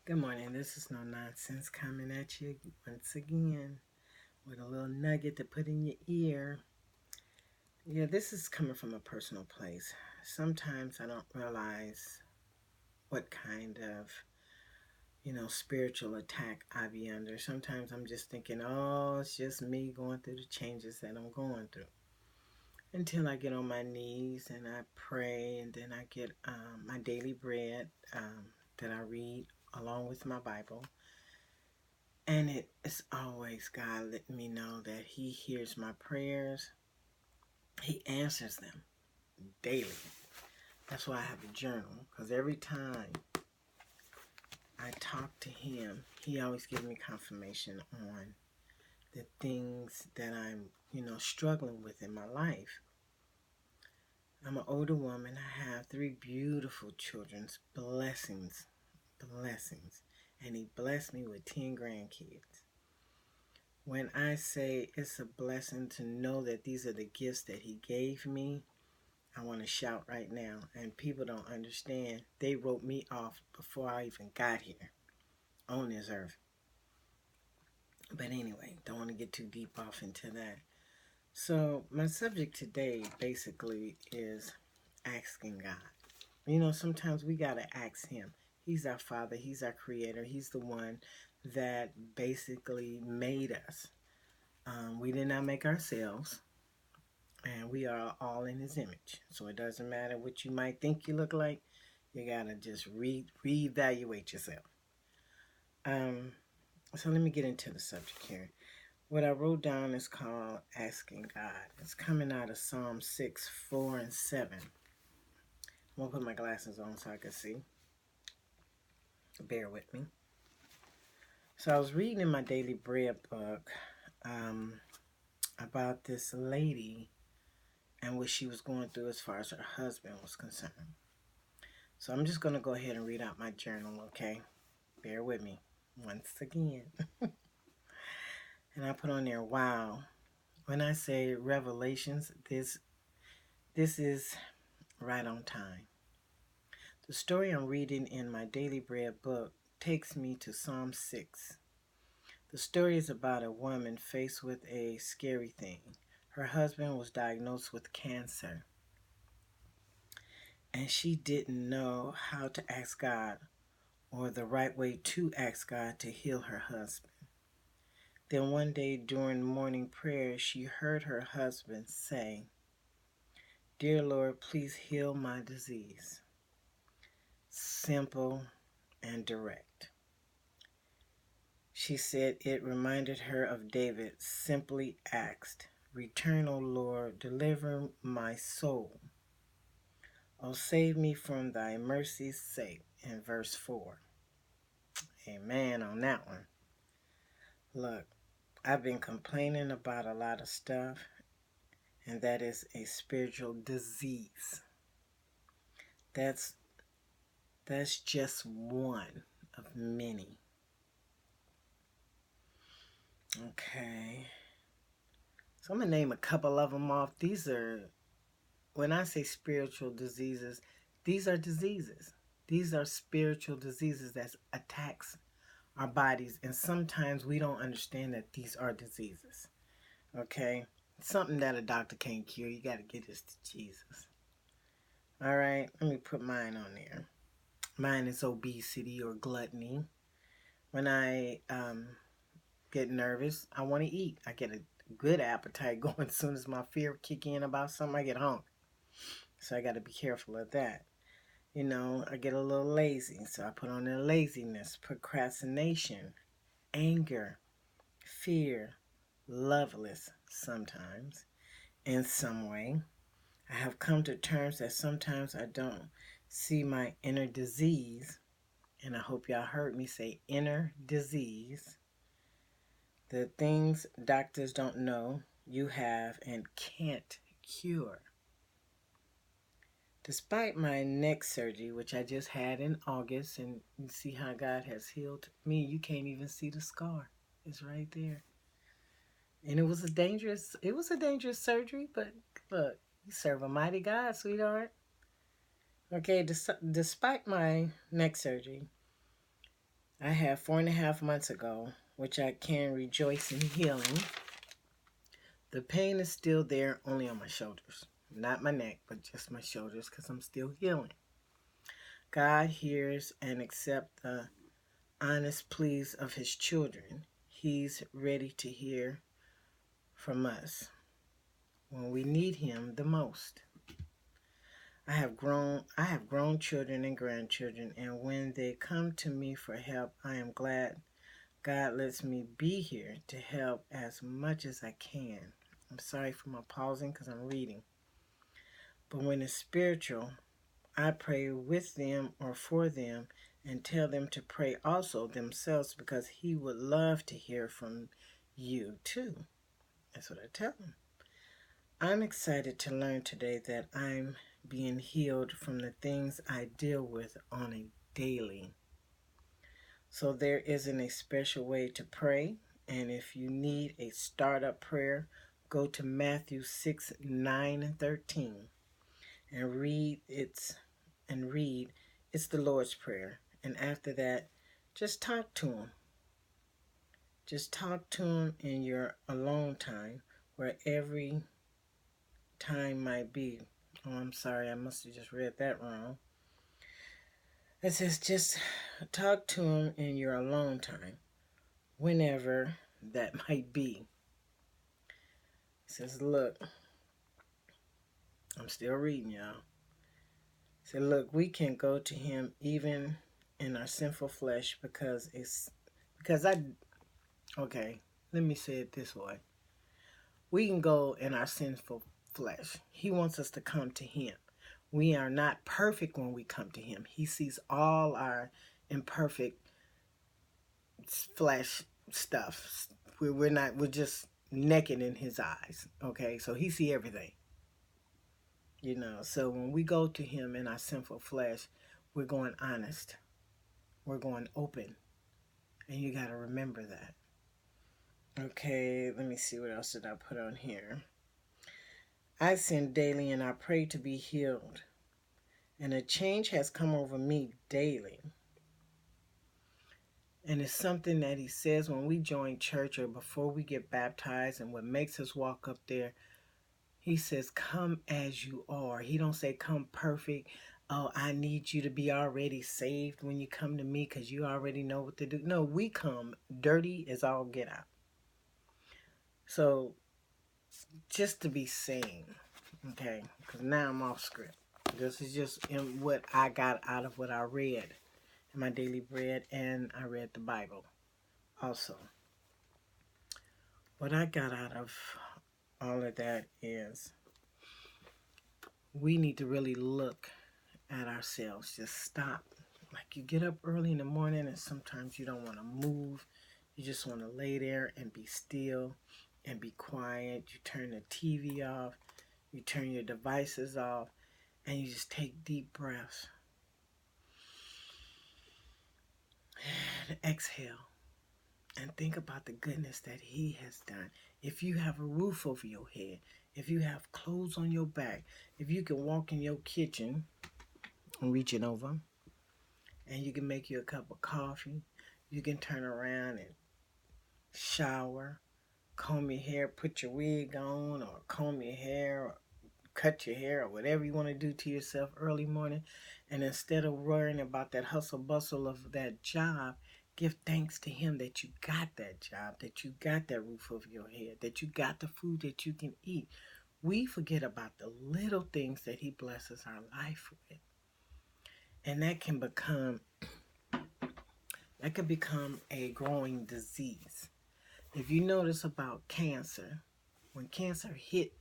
Good morning. This is No Nonsense coming at you once again with a little nugget to put in your ear. Yeah, this is coming from a personal place. Sometimes I don't realize what kind of, spiritual attack I be under. Sometimes I'm just thinking, oh, it's just me going through the changes that I'm going through. Until I get on my knees and I pray, and then I get my daily bread that I read along with my Bible. And it's always God letting me know that He hears my prayers. He answers them daily. That's why I have a journal. Because every time I talk to Him, He always gives me confirmation on the things that I'm, struggling with in my life. I'm an older woman. I have three beautiful children. Blessings. Blessings. And He blessed me with 10 grandkids. When I say it's a blessing to know that these are the gifts that He gave me, I want to shout right now. And people don't understand. They wrote me off before I even got here on this earth. But anyway, don't want to get too deep off into that. So my subject today basically is asking God. Sometimes we got to ask Him. He's our Father. He's our Creator. He's the one that basically made us. We did not make ourselves, and we are all in His image. So it doesn't matter what you might think you look like. You gotta just reevaluate yourself. So let me get into the subject here. What I wrote down is called Asking God. It's coming out of Psalm 6, 4, and 7. I'm gonna put my glasses on so I can see. Bear with me. So I was reading in my daily bread book about this lady and what she was going through as far as her husband was concerned. So I'm just going to go ahead and read out my journal, okay? Bear with me once again. And I put on there, wow. When I say revelations, this is right on time. The story I'm reading in my daily bread book takes me to Psalm 6. The story is about a woman faced with a scary thing. Her husband was diagnosed with cancer, and she didn't know how to ask God or the right way to ask God to heal her husband. Then one day during morning prayer, she heard her husband say, "Dear Lord, please heal my disease." Simple and direct. She said it reminded her of David simply asked, "Return, O Lord, deliver my soul. O save me from thy mercy's sake," in verse 4. Amen on that one. Look, I've been complaining about a lot of stuff, and that is a spiritual disease. That's just one of many. Okay. So I'm going to name a couple of them off. These are, when I say spiritual diseases, these are diseases. These are spiritual diseases that attacks our bodies. And sometimes we don't understand that these are diseases. Okay? Something that a doctor can't cure. You got to get this to Jesus. All right, let me put mine on there. Mine is obesity or gluttony. When I get nervous, I want to eat. I get a good appetite going as soon as my fear kick in about something. I get hungry, so I got to be careful of that. I get a little lazy, so I put on there laziness, procrastination, anger, fear, loveless sometimes, in some way. I have come to terms that sometimes I don't see my inner disease, and I hope y'all heard me say inner disease. The things doctors don't know you have and can't cure. Despite my neck surgery, which I just had in August, and you see how God has healed me, you can't even see the scar. It's right there. And it was a dangerous surgery, but look, you serve a mighty God, sweetheart. Okay, despite my neck surgery, I had 4.5 months ago, which I can rejoice in healing. The pain is still there, only on my shoulders. Not my neck, but just my shoulders, because I'm still healing. God hears and accepts the honest pleas of his children. He's ready to hear from us when we need him the most. I have grown children and grandchildren, and when they come to me for help, I am glad God lets me be here to help as much as I can. I'm sorry for my pausing because I'm reading. But when it's spiritual, I pray with them or for them and tell them to pray also themselves, because he would love to hear from you too. That's what I tell them. I'm excited to learn today that I'm being healed from the things I deal with on a daily. So there isn't a special way to pray. And if you need a startup prayer, go to Matthew 6, 9, and 13 and read it's the Lord's Prayer. And after that, just talk to him. Just talk to him in your alone time, where every time might be. Oh, I'm sorry, I must have just read that wrong. It says just talk to him in your alone time, whenever that might be. It says, look, I'm still reading, y'all. It says, look, we can go to him even in our sinful flesh okay, let me say it this way. We can go in our sinful flesh. He wants us to come to him. We are not perfect when we come to him. He sees all our imperfect flesh stuff. We're just naked in his eyes. Okay, so he sees everything. So when we go to him in our sinful flesh, we're going honest. We're going open. And you got to remember that. Okay, let me see, what else did I put on here? I sin daily and I pray to be healed. And a change has come over me daily. And it's something that he says when we join church or before we get baptized, and what makes us walk up there, he says, come as you are. He don't say come perfect. Oh, I need you to be already saved when you come to me because you already know what to do. No, we come dirty as all get out. So just to be seen, okay, because now I'm off script. This is just what I got out of what I read in my daily bread, and I read the Bible also. What I got out of all of that is we need to really look at ourselves. Just stop. Like, you get up early in the morning and sometimes you don't want to move. You just want to lay there and be still and be quiet. You turn the TV off. You turn your devices off. And you just take deep breaths. And exhale. And think about the goodness that he has done. If you have a roof over your head, if you have clothes on your back, if you can walk in your kitchen and reach it over, and you can make you a cup of coffee, you can turn around and shower, comb your hair, put your wig on, or comb your hair, or cut your hair, or whatever you want to do to yourself early morning. And instead of worrying about that hustle bustle of that job, give thanks to him that you got that job, that you got that roof over your head, that you got the food that you can eat. We forget about the little things that he blesses our life with. And that can become a growing disease. If you notice about cancer, when cancer hit,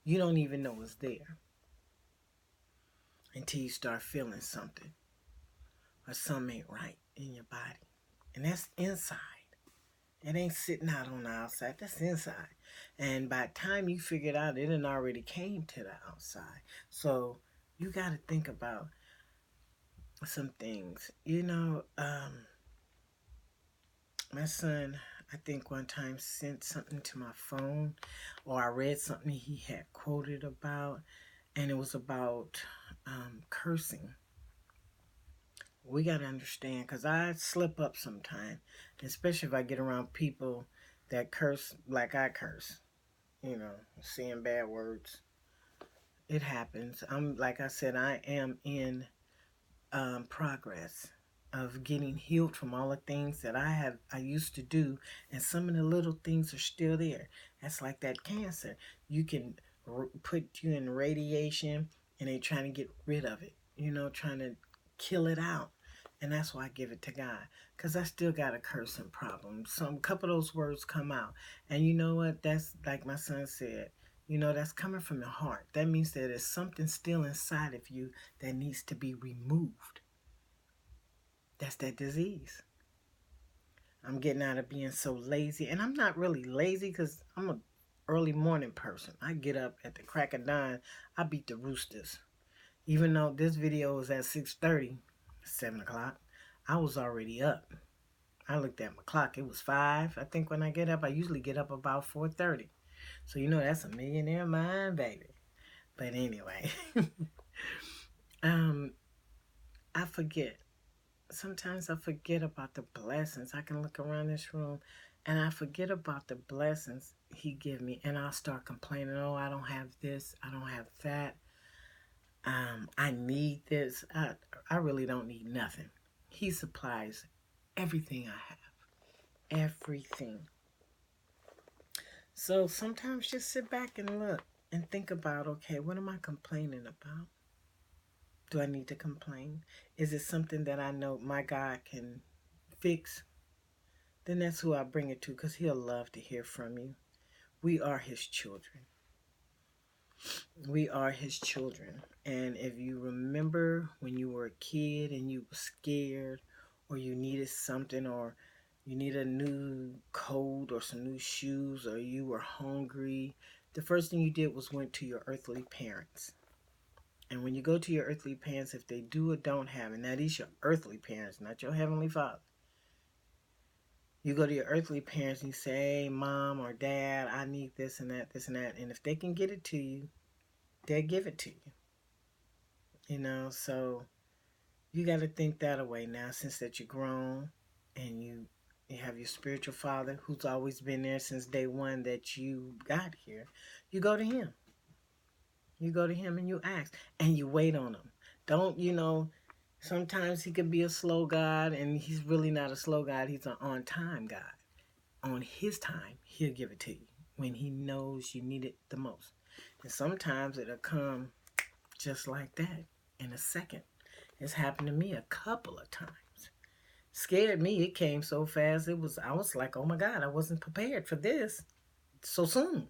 you don't even know it's there until you start feeling something or something ain't right in your body. And that's inside. It ain't sitting out on the outside. That's inside. And by the time you figure it out, it done already came to the outside. So you got to think about some things. My son, I think one time sent something to my phone, or I read something he had quoted about, and it was about cursing. We got to understand, because I slip up sometimes, especially if I get around people that curse like I curse, saying bad words. It happens. Like I said, I am in progress of getting healed from all the things that I used to do, and some of the little things are still there. That's like that cancer. You can put you in radiation, and they trying to get rid of it. Trying to kill it out. And that's why I give it to God, because I still got a cursing problem. Some couple of those words come out, and you know what? That's like my son said. That's coming from the heart. That means that there's something still inside of you that needs to be removed. That's that disease. I'm getting out of being so lazy. And I'm not really lazy, because I'm an early morning person. I get up at the crack of dawn. I beat the roosters. Even though this video is at 6:30, 7 o'clock, I was already up. I looked at my clock. It was 5. I think when I get up, I usually get up about 4:30. So that's a millionaire mind, baby. But anyway, I forget. Sometimes I forget about the blessings. I can look around this room and I forget about the blessings he give me, and I'll start complaining. Oh, I don't have this. I don't have that. I need this. I really don't need nothing. He supplies everything I have. Everything. So sometimes just sit back and look and think about, okay, what am I complaining about? Do I need to complain? Is it something that I know my God can fix? Then that's who I bring it to, because he'll love to hear from you. We are his children. We are his children. And if you remember when you were a kid and you were scared, or you needed something, or you need a new coat or some new shoes, or you were hungry, the first thing you did was went to your earthly parents. And when you go to your earthly parents, if they do or don't have, and that is your earthly parents, not your heavenly Father. You go to your earthly parents and you say, hey, mom or dad, I need this and that, this and that. And if they can get it to you, they'll give it to you. So you got to think that away now, since that you're grown and you have your spiritual father who's always been there since day one that you got here. You go to him. You go to him and you ask, and you wait on him. Don't, sometimes he could be a slow God, and he's really not a slow God. He's an on-time God. On his time, he'll give it to you when he knows you need it the most. And sometimes it'll come just like that in a second. It's happened to me a couple of times. Scared me. It came so fast. I was like, oh my God, I wasn't prepared for this so soon.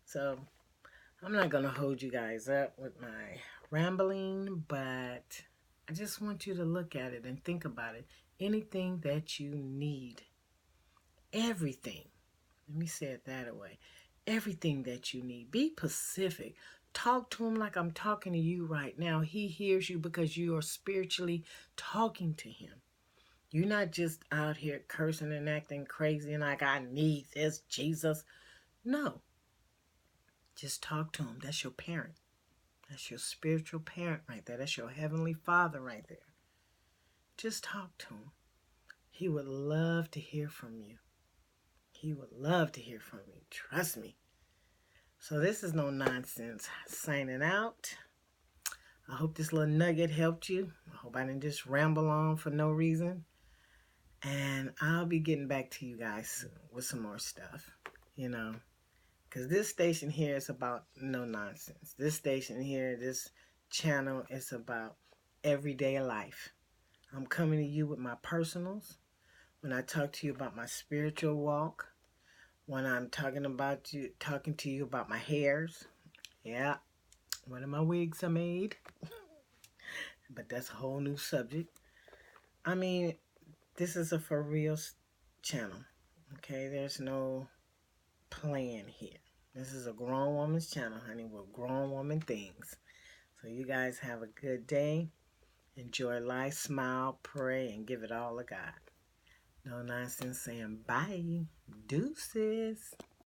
So I'm not going to hold you guys up with my rambling, but I just want you to look at it and think about it. Anything that you need, everything, let me say it that way, everything that you need, be specific. Talk to him like I'm talking to you right now. He hears you because you are spiritually talking to him. You're not just out here cursing and acting crazy and like, I need this, Jesus. No. Just talk to him. That's your parent. That's your spiritual parent right there. That's your heavenly Father right there. Just talk to him. He would love to hear from you. He would love to hear from you. Trust me. So this is No Nonsense signing out. I hope this little nugget helped you. I hope I didn't just ramble on for no reason. And I'll be getting back to you guys soon with some more stuff, Because this station here is about no nonsense. This station here, this channel is about everyday life. I'm coming to you with my personals. When I talk to you about my spiritual walk. When I'm talking to you about my hairs. Yeah, one of my wigs I made. But that's a whole new subject. I mean, this is a for real channel. Okay, there's no playing here. This is a grown woman's channel, honey, with grown woman things. So you guys have a good day. Enjoy life, smile, pray, and give it all to God. No nonsense saying bye. Deuces.